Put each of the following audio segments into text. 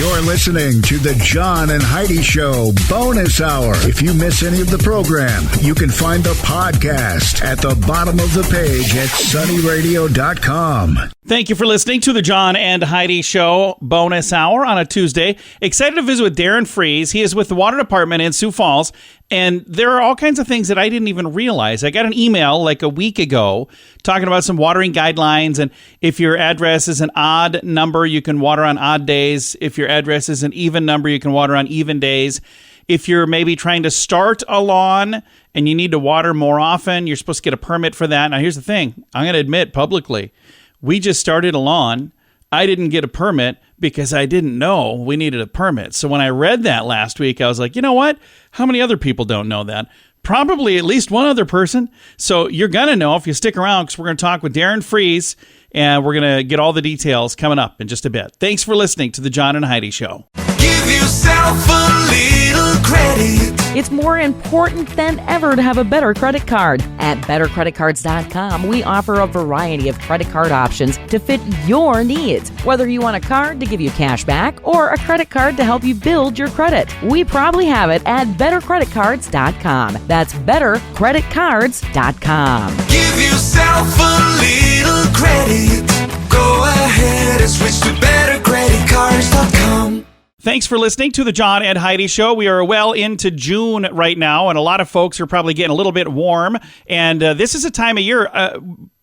You're listening to the John and Heidi Show Bonus Hour. If you miss any of the program, you can find the podcast at the bottom of the page at sunnyradio.com. Thank you for listening to the John and Heidi Show Bonus Hour on a Tuesday. Excited to visit with Darin Freese. He is with the Water Department in Sioux Falls, and there are all kinds of things that I didn't even realize. I got an email like a week ago talking about some watering guidelines, and if your address is an odd number, you can water on odd days. If your address is an even number, you can water on even days. If you're maybe trying to start a lawn and you need to water more often, you're supposed to get a permit for that. Now, here's the thing. I'm going to admit publicly, we just started a lawn. I didn't get a permit because I didn't know we needed a permit. So when I read that last week, I was like, you know what? How many other people don't know that? Probably at least one other person. So you're going to know if you stick around, because we're going to talk with Darin Freese, and we're going to get all the details coming up in just a bit. Thanks for listening to the John and Heidi Show. Give yourself a little credit. It's more important than ever to have a better credit card. At bettercreditcards.com, we offer a variety of credit card options to fit your needs. Whether you want a card to give you cash back or a credit card to help you build your credit, we probably have it at bettercreditcards.com. That's bettercreditcards.com. Give yourself a little credit. Go ahead and switch to bettercreditcards.com. Thanks for listening to the John and Heidi Show. We are well into June right now, and a lot of folks are probably getting a little bit warm. And this is a time of year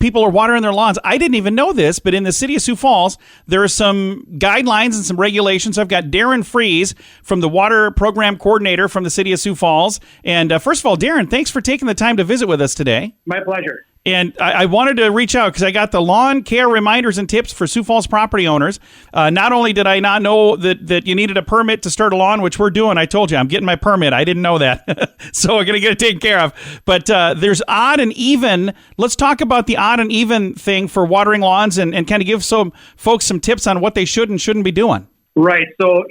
people are watering their lawns. I didn't even know this, but in the city of Sioux Falls, there are some guidelines and some regulations. I've got Darin Freese from the Water Program Coordinator from the city of Sioux Falls. And first of all, Darin, thanks for taking the time to visit with us today. My pleasure. And I wanted to reach out because I got the lawn care reminders and tips for Sioux Falls property owners. Not only did I not know that you needed a permit to start a lawn, which we're doing. I told you, I'm getting my permit. I didn't know that. So we're going to get it taken care of. But there's odd and even. Let's talk about the odd and even thing for watering lawns and kind of give some folks some tips on what they should and shouldn't be doing. Right. So,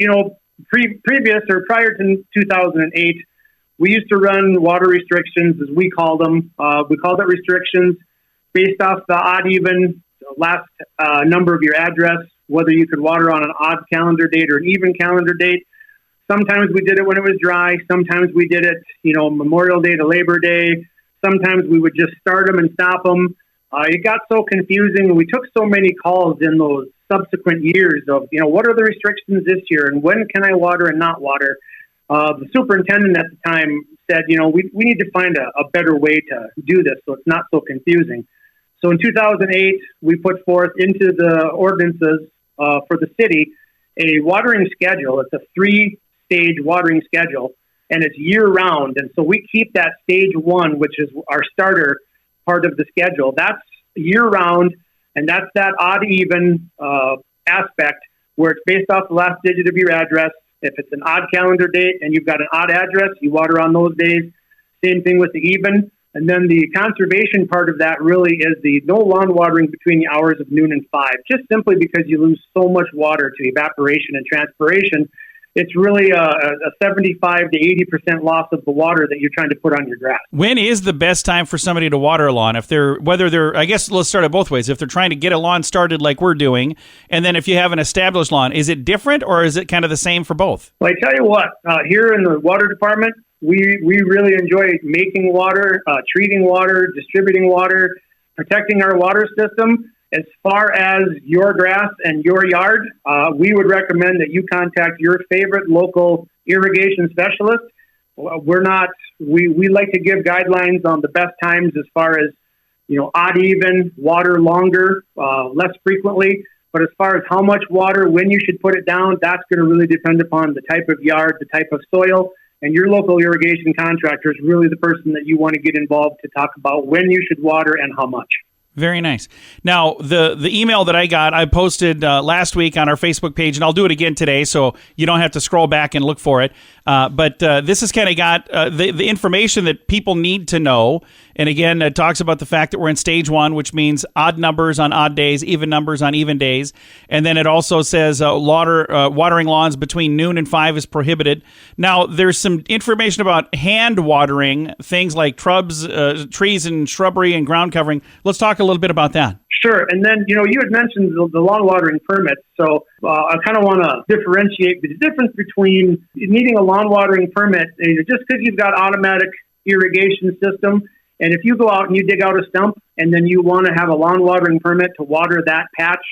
previous or prior to 2008, we used to run water restrictions, as we called them. We called it restrictions based off the odd, even last number of your address, whether you could water on an odd calendar date or an even calendar date. Sometimes we did it when it was dry. Sometimes we did it, Memorial Day to Labor Day. Sometimes we would just start them and stop them. It got so confusing. We took so many calls in those subsequent years of, what are the restrictions this year and when can I water and not water? The superintendent at the time said, we need to find a better way to do this so it's not so confusing. So in 2008, we put forth into the ordinances for the city a watering schedule. It's a 3-stage watering schedule, and it's year-round. And so we keep that stage 1, which is our starter part of the schedule. That's year-round, and that's that odd-even aspect where it's based off the last digit of your address. If it's an odd calendar date and you've got an odd address, you water on those days. Same thing with the even. And then the conservation part of that really is the no lawn watering between the hours of noon and 5, just simply because you lose so much water to evaporation and transpiration. It's really a 75 to 80% loss of the water that you're trying to put on your grass. When is the best time for somebody to water a lawn? I guess let's start it both ways. If they're trying to get a lawn started like we're doing, and then if you have an established lawn, is it different or is it kind of the same for both? Well, I tell you what, here in the water department, we really enjoy making water, treating water, distributing water, protecting our water system. As far as your grass and your yard, we would recommend that you contact your favorite local irrigation specialist. We like to give guidelines on the best times as far as, odd even, water longer, less frequently. But as far as how much water, when you should put it down, that's going to really depend upon the type of yard, the type of soil. And your local irrigation contractor is really the person that you want to get involved to talk about when you should water and how much. Very nice. Now, the email that I got, I posted last week on our Facebook page, and I'll do it again today, so you don't have to scroll back and look for it. But this has kind of got the information that people need to know. And again, it talks about the fact that we're in stage 1, which means odd numbers on odd days, even numbers on even days. And then it also says watering lawns between noon and 5 is prohibited. Now, there's some information about hand watering, things like shrubs, trees and shrubbery and ground covering. Let's talk a little bit about that. Sure. And then, you had mentioned the lawn watering permits. So I kind of want to differentiate the difference between needing a lawn watering permit, just because you've got automatic irrigation system. And if you go out and you dig out a stump and then you want to have a lawn watering permit to water that patch,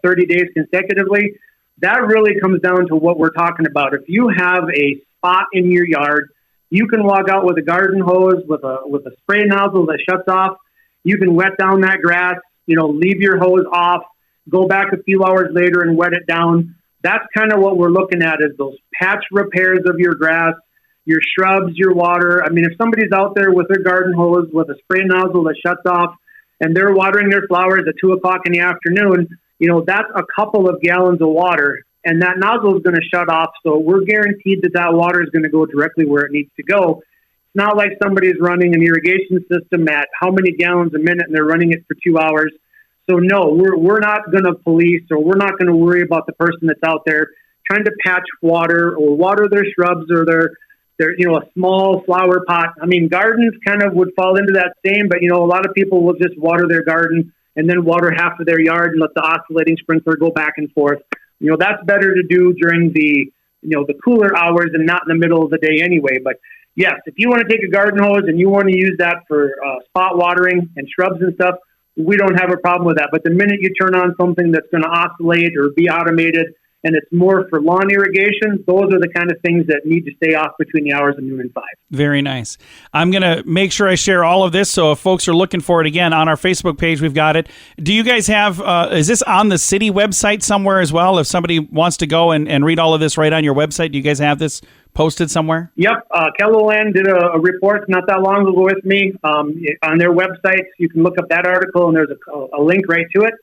30 days consecutively, that really comes down to what we're talking about. If you have a spot in your yard, you can walk out with a garden hose with a spray nozzle that shuts off. You can wet down that grass, leave your hose off, go back a few hours later and wet it down. That's kind of what we're looking at, is those patch repairs of your grass, your shrubs, your water. I mean, if somebody's out there with their garden hose with a spray nozzle that shuts off and they're watering their flowers at 2:00 in the afternoon, that's a couple of gallons of water, and that nozzle is going to shut off. So we're guaranteed that water is going to go directly where it needs to go. It's not like somebody's running an irrigation system at how many gallons a minute and they're running it for 2 hours. So no, we're not going to police, or we're not going to worry about the person that's out there trying to patch water or water their shrubs or their a small flower pot. I mean, gardens kind of would fall into that same, but a lot of people will just water their garden and then water half of their yard and let the oscillating sprinkler go back and forth. That's better to do during the cooler hours and not in the middle of the day anyway. But yes, if you want to take a garden hose and you want to use that for spot watering and shrubs and stuff, we don't have a problem with that. But the minute you turn on something that's going to oscillate or be automated, and it's more for lawn irrigation, those are the kind of things that need to stay off between the hours of noon and 5. Very nice. I'm going to make sure I share all of this, so if folks are looking for it, again, on our Facebook page, we've got it. Do you guys have, is this on the city website somewhere as well? If somebody wants to go and read all of this right on your website, do you guys have this posted somewhere? Yep. Keloland did a report not that long ago with me on their website. You can look up that article, and there's a link right to it.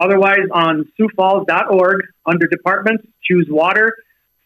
Otherwise, on SiouxFalls.org, under Departments, choose Water,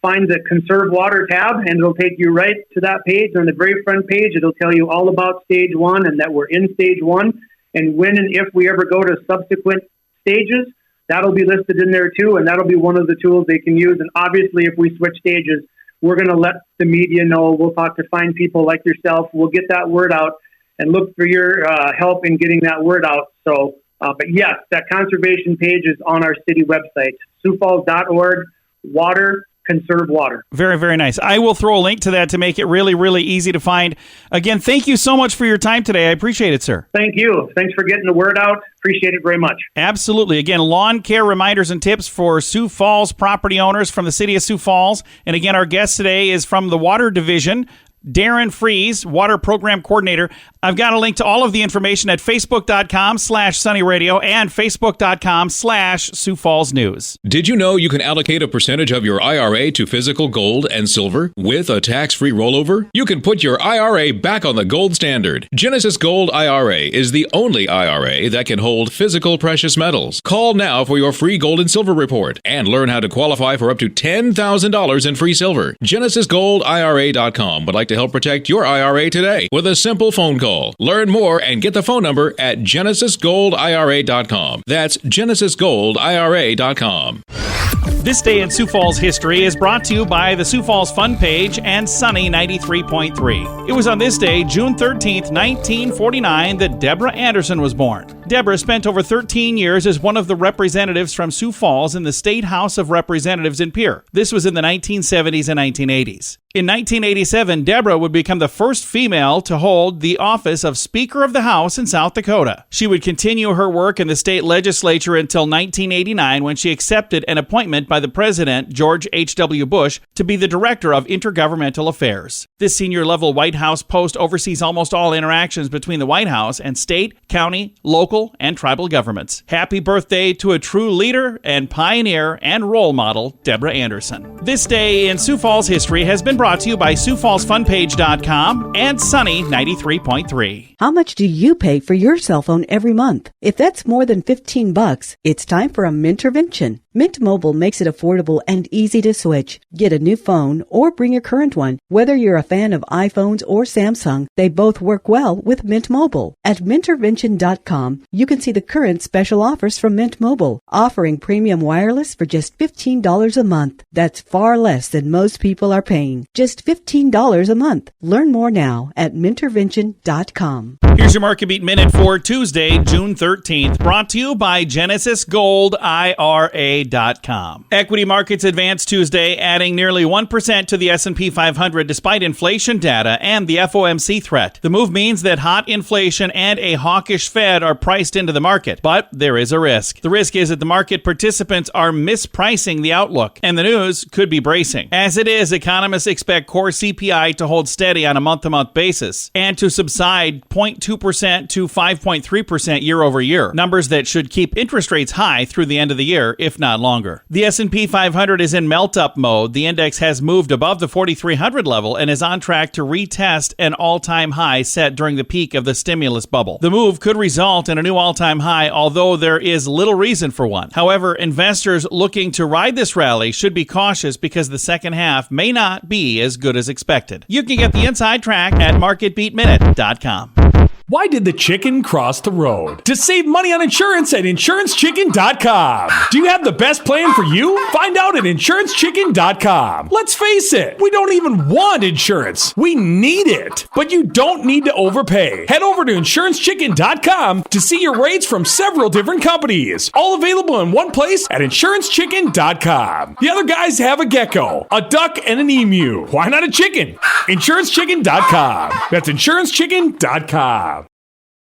find the Conserve Water tab, and it'll take you right to that page. On the very front page, it'll tell you all about Stage 1 and that we're in Stage 1. And when and if we ever go to subsequent stages, that'll be listed in there too, and that'll be one of the tools they can use. And obviously, if we switch stages, we're going to let the media know. We'll talk to fine people like yourself. We'll get that word out and look for your help in getting that word out. So, but yes, that conservation page is on our city website, SiouxFalls.org, Water, Conserve Water. Very, very nice. I will throw a link to that to make it really, really easy to find. Again, thank you so much for your time today. I appreciate it, sir. Thank you. Thanks for getting the word out. Appreciate it very much. Absolutely. Again, lawn care reminders and tips for Sioux Falls property owners from the city of Sioux Falls. And again, our guest today is from the Water Division, Darin Freese, Water Program Coordinator. I've got a link to all of the information at Facebook.com/SunnyRadio and Facebook.com/Sioux Falls News. Did you know you can allocate a percentage of your IRA to physical gold and silver with a tax-free rollover? You can put your IRA back on the gold standard. Genesis Gold IRA is the only IRA that can hold physical precious metals. Call now for your free gold and silver report and learn how to qualify for up to $10,000 in free silver. GenesisGoldIRA.com would like to help protect your IRA today with a simple phone call. Learn more and get the phone number at GenesisGoldIRA.com. That's GenesisGoldIRA.com. This Day in Sioux Falls History is brought to you by the Sioux Falls Fun Page and Sunny 93.3. It was on this day, June 13th, 1949, that Deborah Anderson was born. Deborah spent over 13 years as one of the representatives from Sioux Falls in the State House of Representatives in Pierre. This was in the 1970s and 1980s. In 1987, Deborah would become the first female to hold the office of Speaker of the House in South Dakota. She would continue her work in the state legislature until 1989, when she accepted an appointment by the President, George H.W. Bush, to be the Director of Intergovernmental Affairs. This senior-level White House post oversees almost all interactions between the White House and state, county, local, and tribal governments. Happy birthday to a true leader and pioneer and role model, Deborah Anderson. This day in Sioux Falls history has been brought to you by SiouxFallsFunPage.com and Sunny 93.3. How much do you pay for your cell phone every month? If that's more than $15, it's time for a Mintervention. Mint Mobile makes it affordable and easy to switch. Get a new phone or bring your current one. Whether you're a fan of iPhones or Samsung, they both work well with Mint Mobile. At Mintervention.com, you can see the current special offers from Mint Mobile, offering premium wireless for just $15 a month. That's far less than most people are paying. Just $15 a month. Learn more now at Mintervention.com. Here's your Market Beat Minute for Tuesday, June 13th, brought to you by GenesisGoldIRA.com. Equity markets advanced Tuesday, adding nearly 1% to the S&P 500 despite inflation data and the FOMC threat. The move means that hot inflation and a hawkish Fed are priced into the market, but there is a risk. The risk is that the market participants are mispricing the outlook, and the news could be bracing. As it is, economists expect core CPI to hold steady on a month-to-month basis and to subside 0.2% to 5.3% year over year, numbers that should keep interest rates high through the end of the year, if not longer. The S&P 500 is in melt-up mode. The index has moved above the 4,300 level and is on track to retest an all-time high set during the peak of the stimulus bubble. The move could result in a new all-time high, although there is little reason for one. However, investors looking to ride this rally should be cautious because the second half may not be as good as expected. You can get the inside track at MarketBeatMinute.com. Why did the chicken cross the road? To save money on insurance at InsuranceChicken.com. Do you have the best plan for you? Find out at InsuranceChicken.com. Let's face it, we don't even want insurance. We need it. But you don't need to overpay. Head over to InsuranceChicken.com to see your rates from several different companies. All available in one place at InsuranceChicken.com. The other guys have a gecko, a duck, and an emu. Why not a chicken? InsuranceChicken.com. That's InsuranceChicken.com.